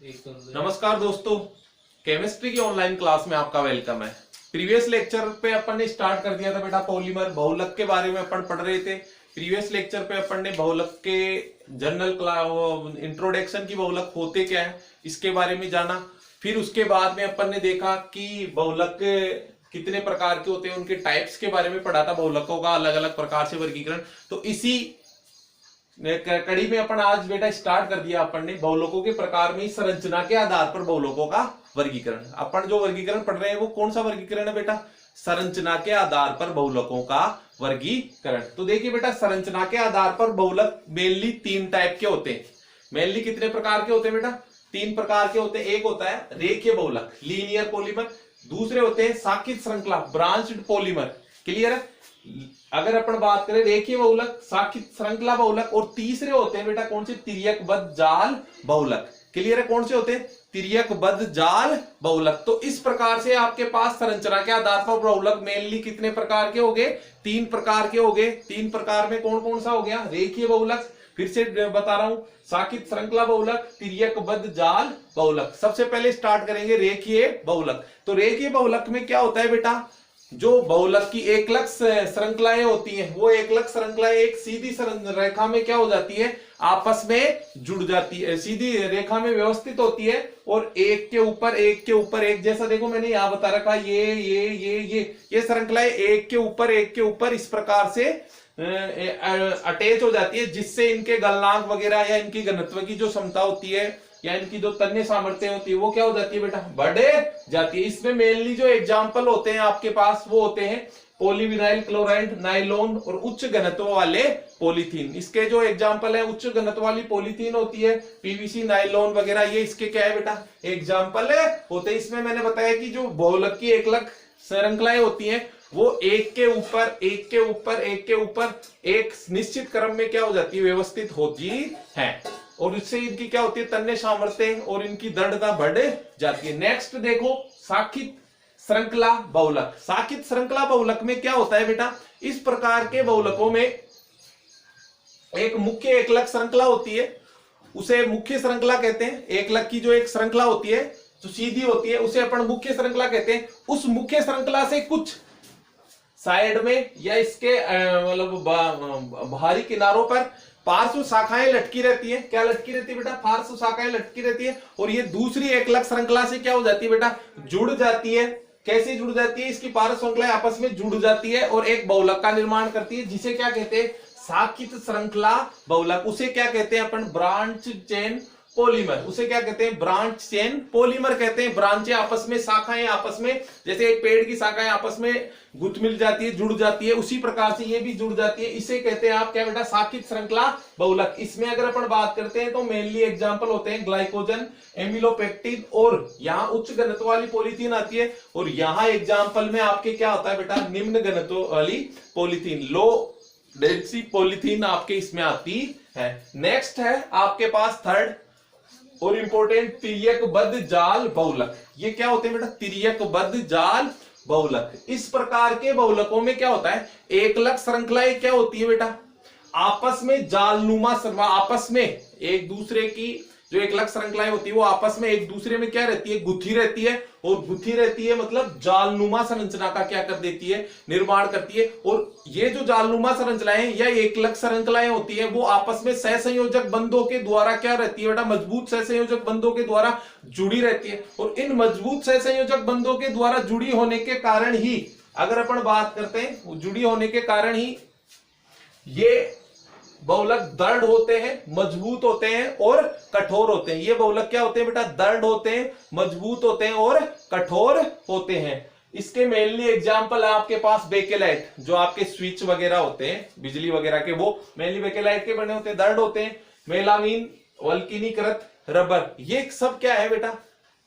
नमस्कार दोस्तों, केमिस्ट्री की ऑनलाइन क्लास में आपका वेलकम है। प्रीवियस लेक्चर पे अपन ने स्टार्ट कर दिया था बेटा पॉलीमर बहुलक के बारे में अपन पढ़ रहे थे। प्रीवियस लेक्चर पे अपन ने बहुलक के जनरल इंट्रोडक्शन की बहुलक होते क्या है इसके बारे में जाना। फिर उसके बाद में अपन ने देखा कि बहुलक कितने प्रकार के होते हैं, उनके टाइप्स के बारे में पढ़ा था, बहुलकों का अलग अलग प्रकार से वर्गीकरण। तो इसी कड़ी में अपन आज बेटा स्टार्ट कर दिया अपन ने बहुलकों के प्रकार में संरचना के आधार पर बहुलकों का वर्गीकरण। अपन जो वर्गीकरण पढ़ रहे हैं वो कौन सा वर्गीकरण है बेटा? संरचना के आधार पर बहुलकों का वर्गीकरण। तो देखिए बेटा, संरचना के आधार पर बहुलक मेनली तीन टाइप के होते हैं। मेनली कितने प्रकार के होते हैं बेटा? तीन प्रकार के होते हैं। एक होता है रेखीय बहुलक, लीनियर पॉलीमर। दूसरे होते हैं साखित श्रृंखला, ब्रांच्ड पॉलीमर। क्लियर है? अगर अपन बात करें रेखीय बहुलक, साखित श्रृंखला बहुलक, और तीसरे होते हैं बेटा कौन से? तिर्यकबद्ध जाल बहुलक। क्लियर है? कौन से होते हैं? तिर्यकबद्ध जाल बहुलक। तो इस प्रकार से आपके पास संरचना के आधार पर बहुलक मेनली कितने प्रकार के हो गए? तीन प्रकार के हो गए। तीन प्रकार में कौन कौन सा हो गया? रेखीय बहुलक, फिर से बता रहा हूं, साखित श्रृंखला बहुलक, तिर्यकबद्ध जाल बहुलक। सबसे पहले स्टार्ट करेंगे रेखीय बहुलक। तो रेखीय बहुलक में क्या होता है बेटा? जो बहुलक की एकलक श्रृंखलाएं होती हैं, वो एकलक श्रृंखलाएं एक सीधी रेखा में क्या हो जाती है? आपस में जुड़ जाती है, सीधी रेखा में व्यवस्थित होती है, और एक के ऊपर एक के ऊपर एक, जैसा देखो मैंने यहां बता रखा, ये श्रृंखलाएं एक के ऊपर इस प्रकार से अटैच हो जाती है, जिससे इनके गलनांक वगैरह या इनकी घनत्व की जो क्षमता होती है या इनकी जो तन्य सामर्थ्य होती है वो क्या हो जाती है बेटा? बढ़ जाती है। इसमें मेनली जो एग्जाम्पल होते हैं आपके पास वो होते हैं पॉलीविनाइल क्लोराइड, नाइलॉन और उच्च घनत्व वाले पॉलीथीन। इसके जो एग्जाम्पल है, उच्च घनत्व वाली पॉलीथीन होती है, पीवीसी, नाइलॉन वगैरह, ये इसके क्या है बेटा? एग्जाम्पल होते हैं। इसमें मैंने बताया कि जो बहुलक की एकलक श्रृंखलाएं होती हैं वो एक के ऊपर एक के ऊपर एक के ऊपर एक निश्चित क्रम में क्या हो जाती है? व्यवस्थित होती है, और इससे इनकी क्या होती है? तन्य सामर्थ्य और इनकी दृढ़ता बढ़ जाती है। नेक्स्ट देखो, साखित श्रृंखला बहुलक। साखित श्रृंखला बहुलक में क्या होता है बेटा? इस प्रकार के बहुलकों में एक मुख्य एकलक श्रृंखला होती है, उसे मुख्य श्रृंखला कहते हैं। एकलक की जो एक श्रृंखला होती है जो सीधी होती है उसे अपन मुख्य श्रृंखला कहते हैं। उस मुख्य श्रृंखला से कुछ साइड में या इसके मतलब बाहरी किनारों पर पार्श्व शाखाएं लटकी रहती है। क्या लटकी रहती है बेटा? पार्श्व शाखाएं लटकी रहती है, और ये दूसरी एकलक श्रृंखला से क्या हो जाती है बेटा? जुड़ जाती है। कैसे जुड़ जाती है? इसकी पार्श्व श्रृंखलाएं आपस में जुड़ जाती है और एक बहुलक का निर्माण करती है, जिसे क्या कहते हैं? साखित श्रृंखला बहुलक। उसे क्या कहते हैं अपन? Branch chain polymer. उसे क्या कहते हैं? ब्रांच चेन पॉलीमर कहते हैं। ब्रांचें आपस में, शाखाएं आपस में, जैसे एक पेड़ की शाखाएं आपस में गुथ मिल जाती है, जुड़ जाती है, उसी प्रकार से ये भी जुड़ जाती है। इसे कहते हैं आप क्या बेटा? साखित श्रृंखला बहुलक। इसमें अगर अपन बात करते हैं तो मेनली एग्जांपल होते हैं ग्लाइकोजन, एमिलोपेक्टिन, और यहाँ उच्च घनत्व वाली पॉलीथीन आती है, और यहाँ एग्जाम्पल में आपके क्या होता है बेटा? निम्न घनत्व वाली पॉलीथीन, लो डेंसिटी पॉलीथीन आपके इसमें आती है। नेक्स्ट है आपके पास थर्ड और इंपॉर्टेंट, तिर्यकबद्ध जाल बहुलक। ये क्या होते हैं बेटा? तिर्यकबद्ध जाल बहुलक। इस प्रकार के बहुलकों में क्या होता है? एकलक श्रृंखलाएं क्या होती है बेटा? आपस में जालनुमा, आपस में एक दूसरे की जो एकलक श्रृंखलाएं होती है वो आपस में एक दूसरे में क्या रहती है? गुथी रहती है, और गुथी रहती है मतलब जालनुमा संरचना का क्या कर देती है? निर्माण करती है। और ये जो जालनुमा संरचनाएं या एकलक श्रृंखलाएं होती है वो आपस में सहसंयोजक बंधों के द्वारा क्या रहती है बेटा? मजबूत सहसंयोजक बंधों के द्वारा जुड़ी रहती है, और इन मजबूत सहसंयोजक बंधों के द्वारा जुड़ी होने के कारण ही, अगर अपन बात करते हैं, जुड़ी होने के कारण ही ये बहुलक दृढ़ होते हैं, मजबूत होते हैं और कठोर होते हैं। ये बहुलक क्या होते हैं बेटा? दृढ़ होते हैं, मजबूत होते हैं और कठोर होते हैं। इसके मेनली एग्जांपल है आपके पास बेकेलाइट, जो आपके स्विच वगैरह होते हैं बिजली वगैरह के, वो मेनली बेकेलाइट के बने होते हैं, दृढ़ होते हैं। मेलामीन, वल्कनीकृत रबर, ये सब क्या है बेटा?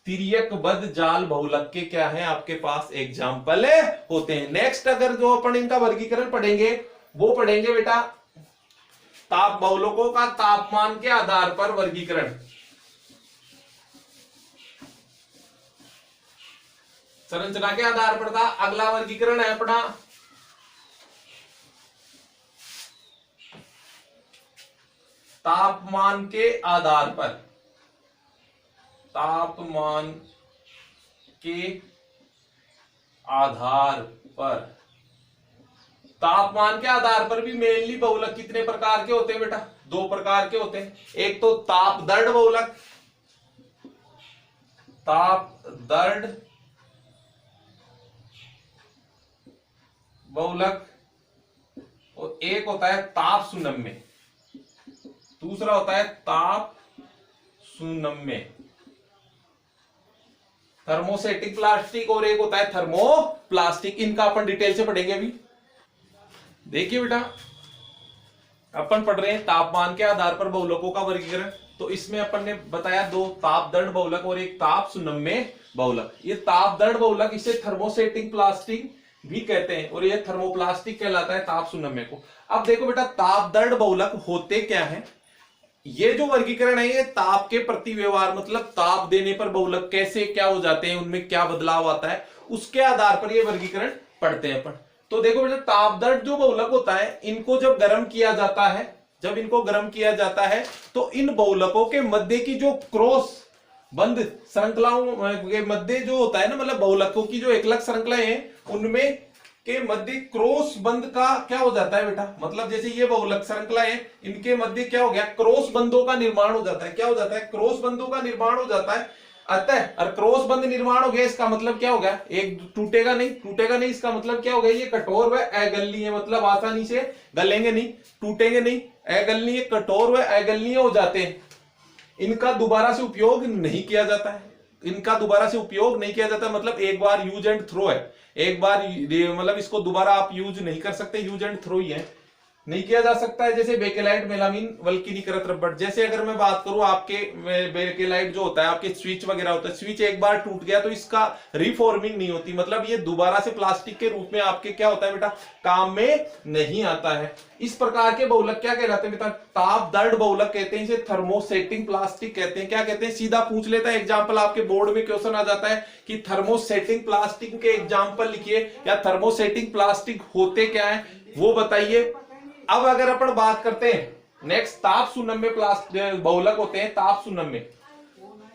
तिर्यकबद्ध जाल बहुलक के क्या है आपके पास? एग्जाम्पल होते हैं। नेक्स्ट अगर जो अपन इनका वर्गीकरण पढ़ेंगे वो पढ़ेंगे बेटा बहुलकों का तापमान के आधार पर वर्गीकरण। संरचना के आधार पर था। अगला वर्गीकरण है अपना तापमान के आधार पर। तापमान के आधार पर, तापमान के आधार पर भी मेनली बहुलक कितने प्रकार के होते हैं बेटा? दो प्रकार के होते हैं। एक तो ताप दर्द बहुलक, ताप दर्द बहुलक, और एक होता है ताप सुनम्य, दूसरा होता है ताप सुनम्य, थर्मोसेटिक प्लास्टिक, और एक होता है थर्मोप्लास्टिक। इनका अपन डिटेल से पढ़ेंगे अभी। देखिए बेटा, अपन पढ़ रहे हैं तापमान के आधार पर बहुलकों का वर्गीकरण। तो इसमें अपन ने बताया दो, ताप दर्द बहुलक और एक ताप सुनम्य बहुलक। ये ताप दर्द बहुलक, इसे थर्मोसेटिक प्लास्टिक भी कहते हैं, और ये थर्मोप्लास्टिक कहलाता है ताप सुनम्य को। अब देखो बेटा, ताप दर्द बहुलक होते क्या है? ये जो वर्गीकरण है ये ताप के प्रति व्यवहार, मतलब ताप देने पर बहुलक कैसे क्या हो जाते हैं, उनमें क्या बदलाव आता है, उसके आधार पर ये वर्गीकरण पढ़ते हैं अपन। तो देखो बेटा, ताप दर्द जो बहुलक होता है, इनको जब गर्म किया जाता है, जब इनको गर्म किया जाता है तो इन बहुलकों के मध्य की जो क्रॉस बंद श्रृंखलाओं के मध्य जो होता है ना, मतलब बहुलकों की जो एकलक श्रृंखलाएं हैं उनमें के मध्य क्रॉस बंद का क्या हो जाता है बेटा? मतलब जैसे ये बहुलक श्रृंखला है, इनके मध्य क्या हो गया? क्रॉस बंदों का निर्माण हो जाता है। क्या हो जाता है? क्रॉस बंदों का निर्माण हो जाता है। अतः और क्रॉस बंद निर्माण हो गया, इसका मतलब क्या हो गया? एक टूटेगा नहीं, टूटेगा नहीं, इसका मतलब क्या हो गया? ये कठोर व अगलनीय, मतलब आसानी से गलेंगे नहीं, टूटेंगे नहीं, अगलनीय, कठोर व अगलनीय हो जाते हैं। इनका दोबारा से उपयोग नहीं किया जाता है, इनका दोबारा से उपयोग नहीं किया जाता, मतलब एक बार यूज एंड थ्रो है, एक बार मतलब इसको दोबारा आप यूज नहीं कर सकते, यूज एंड थ्रो ही है, नहीं किया जा सकता है। जैसे बेकेलाइट, मेलामीन, वल्कनीकृत रबड़। जैसे अगर मैं बात करूं आपके बेकेलाइट जो होता है, आपके स्विच वगैरह होता है, स्विच एक बार टूट गया तो इसका रिफॉर्मिंग नहीं होती, मतलब ये दोबारा से प्लास्टिक के रूप में आपके क्या होता है बेटा? काम में नहीं आता है। इस प्रकार के बहुलक क्या कहलाते हैं बेटा? ताप दर्द बहुलक कहते हैं, इसे थर्मोसेटिंग प्लास्टिक कहते हैं। क्या कहते हैं? सीधा पूछ लेता है एग्जाम्पल, आपके बोर्ड में क्वेश्चन आ जाता है कि थर्मोसेटिंग प्लास्टिक के एग्जाम्पल लिखिए, या थर्मोसेटिंग प्लास्टिक होते क्या है वो बताइए। अब अगर अपन बात करते हैं नेक्स्ट, ताप सुनम्य प्लास्टिक बहुलक होते हैं, ताप सुनम्य,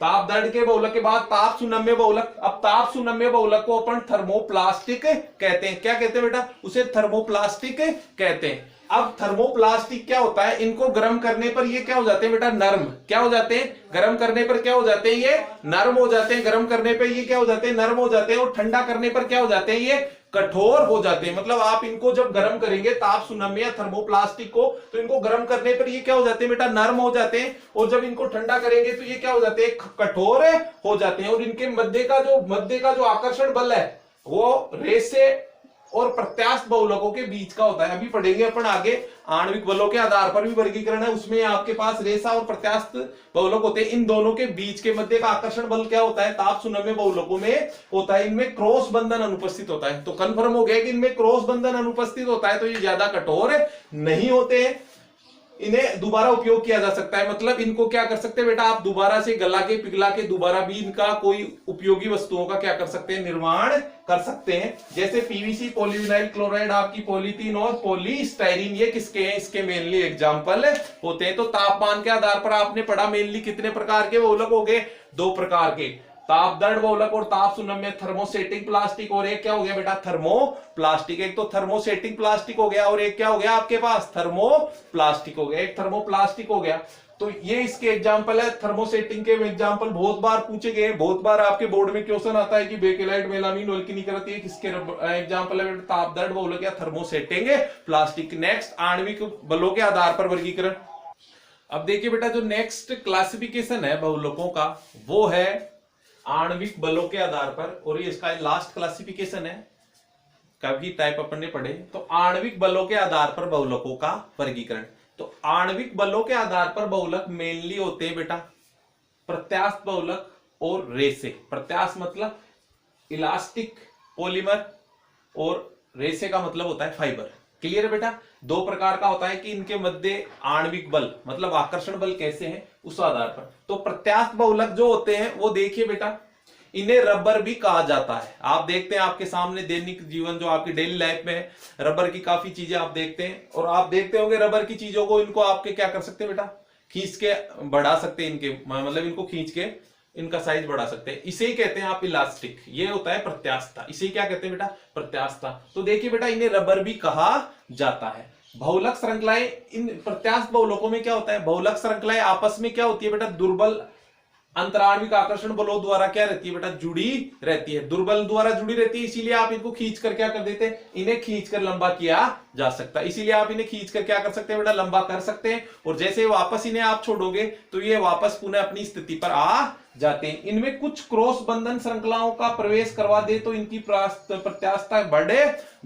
ताप दर्द के बहुलक के बाद ताप सुनम्य बहुलक। अब ताप सुनम्य बहुलक को अपन थर्मोप्लास्टिक कहते हैं। क्या कहते हैं बेटा? उसे थर्मोप्लास्टिक कहते हैं। अब थर्मोप्लास्टिक क्या होता है? इनको गर्म करने पर ये क्या हो जाते हैं बेटा? नर्म। क्या हो जाते हैं? गर्म करने पर क्या हो जाते हैं? ये नर्म हो जाते हैं। गर्म करने पर ये क्या हो जाते हैं? नर्म हो जाते हैं। और ठंडा करने पर क्या हो जाते हैं? ये कठोर हो जाते हैं। मतलब आप इनको जब गर्म करेंगे ताप सुनम्य या थर्मोप्लास्टिक को, तो इनको गर्म करने पर ये क्या हो जाते हैं बेटा? नर्म हो जाते हैं। और जब इनको ठंडा करेंगे तो ये क्या हो जाते हैं? कठोर हो जाते हैं। और इनके मध्य का जो आकर्षण बल है वो रेसे और प्रत्यास्थ बहुलकों के बीच का होता है। अभी पढ़ेंगे अपन आगे, आणविक बलों के आधार पर भी वर्गीकरण है, उसमें आपके पास रेसा और प्रत्यास्थ बहुलक होते हैं। इन दोनों के बीच के मध्य का आकर्षण बल क्या होता है? ताप सुनम्य बहुलकों में होता है। इनमें क्रॉस बंधन अनुपस्थित होता है। तो कंफर्म हो गया कि इनमें क्रॉस बंधन अनुपस्थित होता है, तो ये ज्यादा कठोर नहीं होते हैं, इन्हें दोबारा उपयोग किया जा सकता है। मतलब इनको क्या कर सकते हैं बेटा? आप दोबारा से गला के पिघला के दोबारा भी इनका कोई उपयोगी वस्तुओं का क्या कर सकते हैं? निर्माण कर सकते हैं। जैसे पीवीसी, पॉलीविनाइल क्लोराइड, आपकी पॉलीथीन और पॉलीस्टाइरीन, ये किसके हैं? इसके मेनली एग्जाम्पल होते हैं। तो तापमान के आधार पर आपने पढ़ा मेनली कितने प्रकार के बहुलक हो गए? दो प्रकार के, ताप दर्द बहुलक और ताप सुनम्य, थर्मोसेटिंग प्लास्टिक, और एक क्या हो गया बेटा? थर्मोप्लास्टिक। एक तो थर्मोसेटिंग प्लास्टिक हो गया और एक क्या हो गया आपके पास? थर्मोप्लास्टिक हो गया। एक थर्मोप्लास्टिक हो गया। तो ये इसके एग्जांपल है। थर्मोसेटिंग के एग्जांपल बहुत बार पूछे गए, बहुत बार आपके बोर्ड में क्वेश्चन आता है कि बेकेलाइट, मेलामीन, वल्कनीकृत, ये किसके एग्जांपल है? ताप दर्द बहुलक या थर्मोसेटिंग प्लास्टिक। नेक्स्ट, आणविक बलों के आधार पर वर्गीकरण। अब देखिए बेटा, जो नेक्स्ट क्लासिफिकेशन है बहुलकों का वो है आणविक बलों के आधार पर, और ये इसका लास्ट क्लासिफिकेशन है, कभी टाइप अपन ने पढ़े। तो आणविक बलों के आधार पर बहुलकों का वर्गीकरण। तो आणविक बलों के आधार पर बहुलक मेनली होते हैं बेटा प्रत्यास्थ बहुलक और रेसे। प्रत्यास्थ मतलब इलास्टिक पॉलीमर, और रेसे का मतलब होता है फाइबर। क्लियर है बेटा? दो प्रकार का होता है कि इनके मध्य आणविक बल मतलब आकर्षण बल कैसे है उस आधार पर। तो प्रत्यास्थ बहुलक जो होते हैं वो देखिए बेटा, इन्हें रबर भी कहा जाता है। आप देखते हैं आपके सामने दैनिक जीवन जो आपकी डेली लाइफ में है, रबर की काफी चीजें आप देखते हैं, और आप देखते होंगे रबर की चीजों को इनको आपके क्या कर सकते हैं बेटा? खींच के बढ़ा सकते हैं, इनके मतलब इनको खींच के इनका साइज बढ़ा सकते हैं। इसे ही कहते हैं आप इलास्टिक, ये होता है प्रत्यास्थता। इसे क्या कहते हैं बेटा? प्रत्यास्थता। तो देखिए बेटा, इन्हें रबर भी कहा जाता है। बहुलक श्रृंखलाएं, इन प्रत्यास्थ बहुलकों में क्या होता है? बहुलक श्रृंखलाएं आपस में क्या होती है बेटा? दुर्बल अंतराण्विक आकर्षण बलों द्वारा क्या रहती है बेटा? जुड़ी रहती है, दुर्बल द्वारा जुड़ी रहती है। इसीलिए आप इनको खींच कर क्या कर देते हैं? इन्हें खींच कर लंबा किया जा सकता है। इसीलिए आप इन्हें खींच कर क्या कर सकते हैं बेटा? लंबा कर सकते हैं। और जैसे वापस इन्हें आप छोड़ोगे तो ये वापस पुनः अपनी स्थिति पर आ जाते हैं। इनमें कुछ क्रॉस बंधन श्रृंखलाओं का प्रवेश करवा दे तो इनकी प्रत्यास्थता बढ़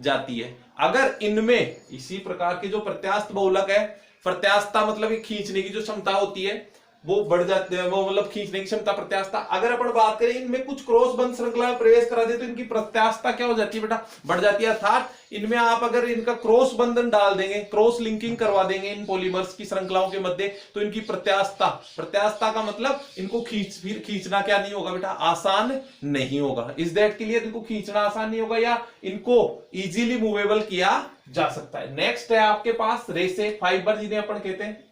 जाती है। अगर इनमें इसी प्रकार के जो प्रत्यास्थ बहुलक है, प्रत्यास्थता मतलब खींचने की जो क्षमता होती है वो बढ़ जाती है, वो मतलब खींचने की क्षमता प्रत्यास्थता। अगर अपन बात करें इनमें कुछ क्रॉस बंध श्रृंखला में प्रवेश करा दे तो इनकी प्रत्यास्थता क्या हो जाती है बेटा? बढ़ जाती है। अर्थात इनमें आप अगर इनका क्रॉस बंधन डाल देंगे, क्रॉस लिंकिंग करवा देंगे इन पॉलीमर्स की श्रृंखलाओं के मध्य, तो इनकी प्रत्यास्थता का मतलब इनको फिर खींचना क्या नहीं होगा बेटा? आसान नहीं होगा। इस दैट के लिए इनको खींचना आसान नहीं होगा या इनको इजीली मूवेबल किया जा सकता है। नेक्स्ट है आपके पास रेसे, फाइबर जिन्हें अपन कहते हैं।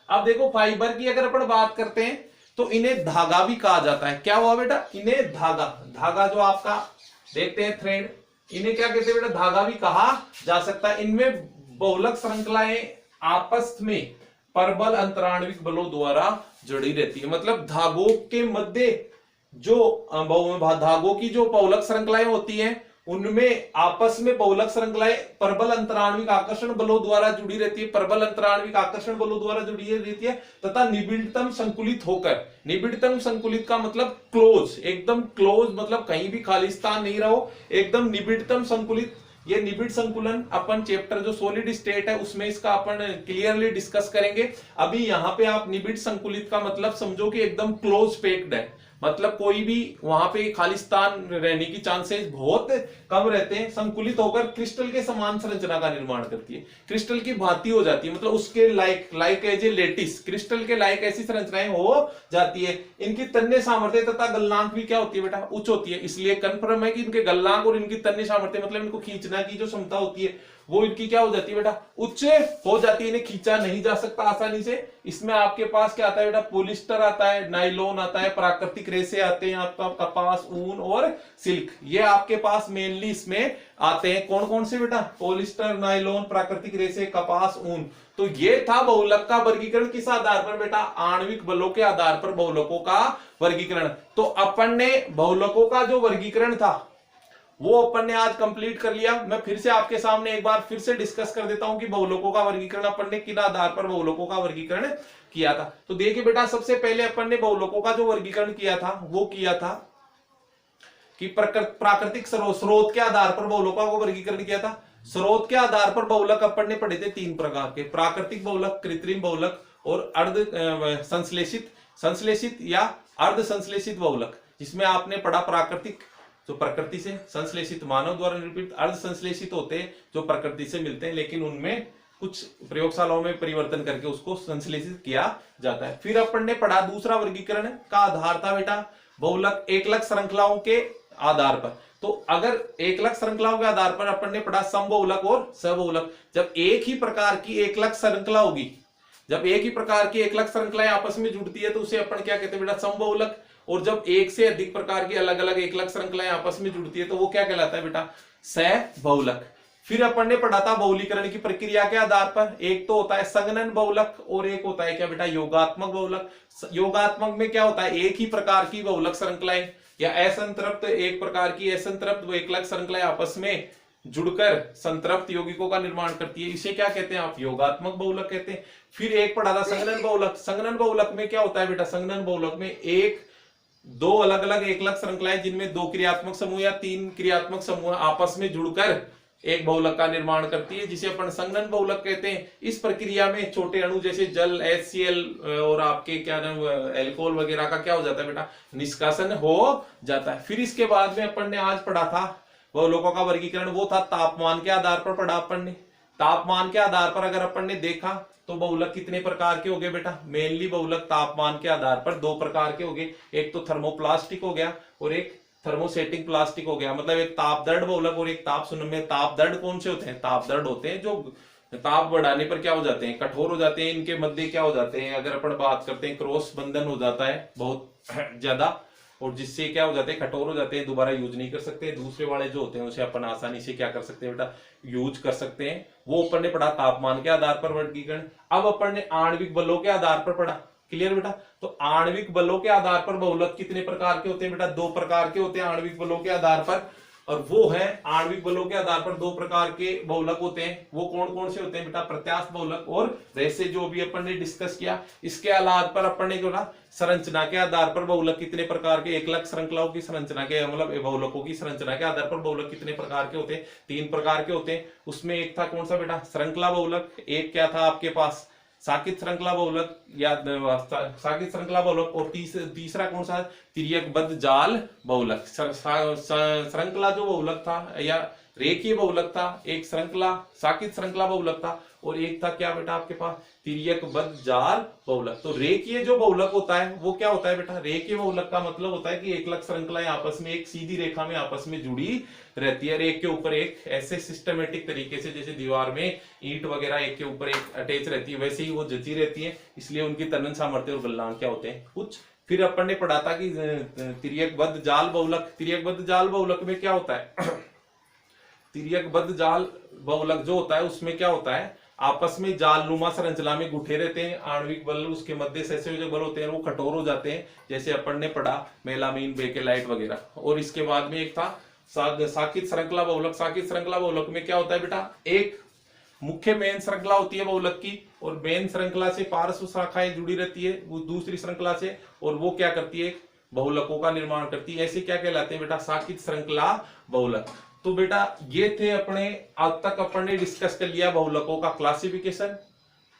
अब देखो फाइबर की अगर अपन बात करते हैं तो इन्हें धागा भी कहा जाता है। क्या हुआ बेटा? इन्हें धागा जो आपका देखते हैं थ्रेड, इन्हें क्या कहते हैं बेटा? धागा भी कहा जा सकता है। इनमें बहुलक श्रृंखलाएं आपस में परबल अंतराण्विक बलों द्वारा जुड़ी रहती है। मतलब धागों के मध्य जो धागों की जो बहुलक श्रृंखलाएं होती हैं उनमें आपस में बहुलक श्रृंखलाएं परबल अंतराण्विक आकर्षण बलों द्वारा जुड़ी रहती है, परबल अंतराण्विक आकर्षण बलों द्वारा जुड़ी रहती है तथा निबिड़तम संकुलित होकर, निबिड़तम संकुलित का मतलब क्लोज, एकदम क्लोज, मतलब कहीं भी खाली स्थान नहीं रहो, एकदम निबिड़तम संकुलित। ये निबिड़ संकुलन अपन चैप्टर जो सॉलिड स्टेट है उसमें इसका अपन क्लियरली डिस्कस करेंगे। अभी यहाँ पे आप निबिड़ संकुलित का मतलब समझो कि एकदम क्लोज पैक्ड है, मतलब कोई भी वहां पे खाली स्थान रहने की चांसेस बहुत कम रहते हैं। संकुलित होकर क्रिस्टल के समान संरचना का निर्माण करती है, क्रिस्टल की भांति हो जाती है, मतलब उसके like as a lattice, crystal के लाइक ऐसी संरचनाएं हो जाती है। इनकी तन्य सामर्थ्य तथा गलनांक भी क्या होती है बेटा? उच्च होती है। इसलिए कन्फर्म है कि इनके गलनांक और इनकी तन्य सामर्थ्य मतलब इनको खींचना की जो क्षमता होती है वो इनकी क्या हो जाती है बेटा? उच्च हो जाती है। इन्हें खींचा नहीं जा सकता आसानी से। इसमें आपके पास क्या आता है बेटा? पॉलिस्टर आता है, नाइलॉन आता है, प्राकृतिक रेसे आते हैं, आपका कपास, ऊन और सिल्क, ये आपके पास मेनली इसमें आते हैं। कौन कौन से बेटा? पॉलिस्टर, नाइलॉन, प्राकृतिक रेसे, कपास, ऊन। तो ये था बहुलक का वर्गीकरण। किस आधार पर बेटा? आणविक बलों के आधार पर बहुलकों का वर्गीकरण। तो अपन ने बहुलकों का जो वर्गीकरण था वो अपन ने आज कंप्लीट कर लिया। मैं फिर से आपके सामने एक बार फिर से डिस्कस कर देता हूं कि बहुलकों का वर्गीकरण अपन ने किन आधार पर बहुलकों का वर्गीकरण किया था। तो देखिए बेटा, सबसे पहले अपन ने बहुलकों का जो वर्गीकरण किया था वो किया था कि प्राकृतिक स्रोत के आधार पर बहुलकों को वर्गीकरण किया था। स्रोत के आधार पर बहुलक अपन ने पढ़े थे तीन प्रकार के: प्राकृतिक बहुलक, कृत्रिम बहुलक और अर्ध संश्लेषित या अर्ध संश्लेषित बहुलक। जिसमें आपने पढ़ा प्राकृतिक जो प्रकृति से, संश्लेषित मानव द्वारा निरूपित, अर्ध संश्लेषित होते हैं जो प्रकृति से मिलते हैं लेकिन उनमें कुछ प्रयोगशालाओं में परिवर्तन करके उसको संश्लेषित किया जाता है। फिर अपन ने पढ़ा दूसरा वर्गीकरण का आधार था बेटा बहुलक एकलक श्रृंखलाओं के आधार पर। तो अगर एकलक श्रृंखलाओं के आधार पर अपन ने पढ़ा समबहुलक और सबहुलक। जब एक ही प्रकार की एकलक श्रृंखला होगी, जब एक ही प्रकार की एकलक श्रृंखलाएं आपस में जुड़ती है तो उसे अपन क्या कहते हैं बेटा? समबहुलक। और जब एक से अधिक प्रकार की अलग अलग एकलक श्रृंखलाएं आपस में जुड़ती है तो वो क्या कहलाता है बेटा? सहबहुलक। फिर अपन ने पढ़ा था बहुलीकरण की प्रक्रिया के आधार पर, एक तो होता है संघनन बहुलक और एक होता है क्या बेटा? योगात्मक बहुलक। योगात्मक में क्या होता है? एक ही प्रकार की बहुलक श्रृंखलाएं या असंतृप्त, एक प्रकार की असंतृप्त एकलक श्रृंखलाएं आपस में जुड़कर संतृप्त यौगिकों का निर्माण करती है, इसे क्या कहते हैं आप? योगात्मक बहुलक कहते हैं। फिर एक पढ़ा था संघनन बहुलक। संघनन बहुलक में क्या होता है बेटा? संघनन बहुलक में एक दो अलग अलग एकलक श्रृंखलाएं जिनमें दो क्रियात्मक समूह या तीन क्रियात्मक समूह आपस में जुड़कर एक बहुलक का निर्माण करती है, जिसे अपन संघनन बहुलक कहते हैं। इस प्रक्रिया में छोटे अणु जैसे जल, HCl और आपके क्या नाम एल्कोहल वगैरह का क्या हो जाता है बेटा? निष्कासन हो जाता है। फिर इसके बाद में अपन ने आज पढ़ा था बहुलकों का वर्गीकरण, वो था तापमान के आधार पर पढ़ा अपन ने। तापमान के आधार पर अगर अपन ने देखा तो बहुलक कितने प्रकार के हो गए बेटा? मेनली बहुलक तापमान के आधार पर दो प्रकार के हो गए, एक तो थर्मोप्लास्टिक हो गया और एक थर्मोसेटिंग प्लास्टिक हो गया। मतलब एक तापदर्द बहुलक और एक ताप शून्य। तापदर्द कौन से होते हैं? तापदर्द होते हैं जो ताप बढ़ाने पर क्या हो जाते हैं, कठोर हो जाते हैं, इनके मध्य क्या हो जाते हैं, अगर अपन बात करते हैं क्रॉस बंधन हो जाता है बहुत ज्यादा, और जिससे क्या हो जाते हैं, कठोर हो जाते हैं, दोबारा यूज नहीं कर सकते। दूसरे वाले जो होते हैं उसे अपन आसानी से क्या कर सकते हैं बेटा, यूज कर सकते हैं। वो अपन ने पढ़ा तापमान के आधार पर वर्गीकरण। अब अपन ने आणविक बलों के आधार पर पढ़ा, क्लियर बेटा। तो आणविक बलों के आधार पर बहुलक कितने प्रकार के होते हैं बेटा, 2 प्रकार के होते हैं आणविक बलों के आधार पर, और वो है आणविक बलों के आधार पर 2 प्रकार के बहुलक होते हैं। वो कौन कौन से होते हैं बेटा, प्रत्यास्थ बहुलक और वैसे जो भी अपन ने डिस्कस किया। इसके आधार पर अपन ने बोला संरचना के आधार पर बहुलक कितने प्रकार के, एकलक श्रृंखलाओं की संरचना के मतलब बहुलकों की संरचना के आधार पर बहुलक कितने प्रकार के होते हैं, 3 प्रकार के होते हैं। उसमें एक था कौन सा बेटा, श्रृंखला बहुलक, एक क्या था आपके पास, साकित श्रृंखला बहुलक या साकित श्रृंखला बहुलक, और तीसरा कौन सा, तिर्यकबद्ध जाल बहुलक। श्रृंखला जो बहुलक था या रेखीय बहुलक था, एक श्रृंखला साकित श्रृंखला बहुलक था, और एक था क्या बेटा आपके पास, तिर्यकबद्ध जाल बहुलक। तो रेखीय जो बहुलक होता है वो क्या होता है बेटा, रेखीय बहुलक का मतलब होता है कि एकलक श्रृंखलाएं आपस में एक सीधी रेखा में आपस में जुड़ी रहती है, एक के ऊपर एक, ऐसे सिस्टमेटिक तरीके से जैसे दीवार में ईंट वगैरह एक के ऊपर एक अटैच रहती है, वैसे ही वो जची रहती है, इसलिए उनकी तनन सामर्थ्य और गलनांक क्या होते हैं, कुछ। फिर अपन ने पढ़ा था कि तिर्यकबद्ध जाल बहुलक, तिर्यकबद्ध जाल बहुलक में क्या होता है तिर्यकबद्ध जाल बहुलक जो होता है उसमें क्या होता है, आपस में जालनुमा संरचना में गुठे रहते हैं आणविक बल, उसके मध्य से जो बल होते हैं वो कठोर हो जाते हैं, जैसे अपन ने पढ़ा मेलामीन, बेकेलाइट वगैरह। और इसके बाद में एक था साकित श्रृंखला बहुलक। साकित श्रृंखला बहुलक में क्या होता है बेटा, एक मुख्य मेन श्रृंखला होती है बहुलक की, और मेन श्रृंखला से पार्श्व शाखाएं जुड़ी रहती है वो दूसरी श्रृंखला से, और वो क्या करती है, बहुलकों का निर्माण करती है। ऐसे क्या कहलाते हैं बेटा, साकित श्रृंखला बहुलक। तो बेटा ये थे अपने, अब तक अपन ने डिस्कस कर लिया बहुलकों का क्लासिफिकेशन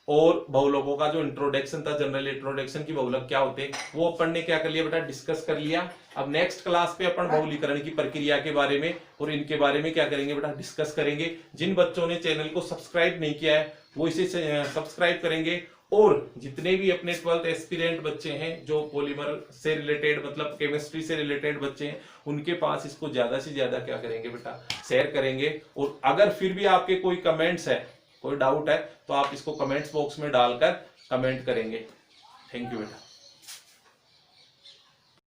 और बहुलकों का जो इंट्रोडक्शन था, जनरल इंट्रोडक्शन की बहुलक क्या होते हैं, वो अपन ने क्या कर लिया बेटा, डिस्कस कर लिया। अब नेक्स्ट क्लास पे अपन बहुलीकरण की प्रक्रिया के बारे में और इनके बारे में क्या करेंगे बेटा, डिस्कस करेंगे। जिन बच्चों ने चैनल को सब्सक्राइब नहीं किया है वो इसे सब्सक्राइब करेंगे, और जितने भी अपने 12th एस्पिरेंट बच्चे हैं जो पॉलीमर से रिलेटेड मतलब केमिस्ट्री से रिलेटेड बच्चे हैं, उनके पास इसको ज्यादा से ज्यादा क्या करेंगे बेटा, शेयर करेंगे। और अगर फिर भी आपके कोई कमेंट्स है, कोई डाउट है, तो आप इसको कमेंट्स बॉक्स में डालकर कमेंट करेंगे। थैंक यू बेटा।